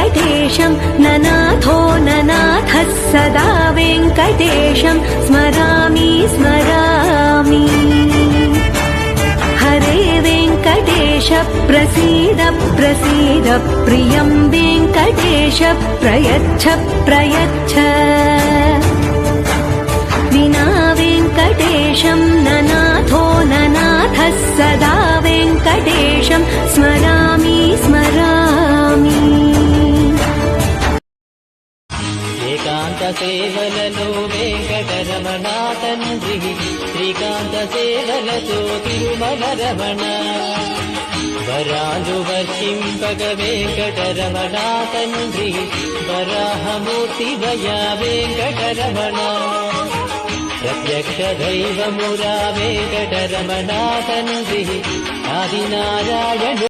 वेङ्कटेशं ननाथो ननाथः सदा वेङ्कटेशं स्मरामि स्मरामि। हरे वेङ्कटेश प्रसीद प्रसीद प्रियं वेङ्कटेश प्रयच्छ प्रयच्छ। विना वेङ्कटेशं ननाथो ननाथः सदा वेङ्कटेशं स्मरामि स्मरामि। ఏకాంతసేవలలో వెంకటరమణ తండ్రి శ్రీకాంతసేవలతో తిరుమల రమణ వరాలు వర్షింపగ వెంకటరమణ తండ్రి వరాహమూర్తి వయా వెంకటరమణ ప్రత్యక్ష దైవమురా వెంకటరమణ తండ్రి ఆదినారాయణ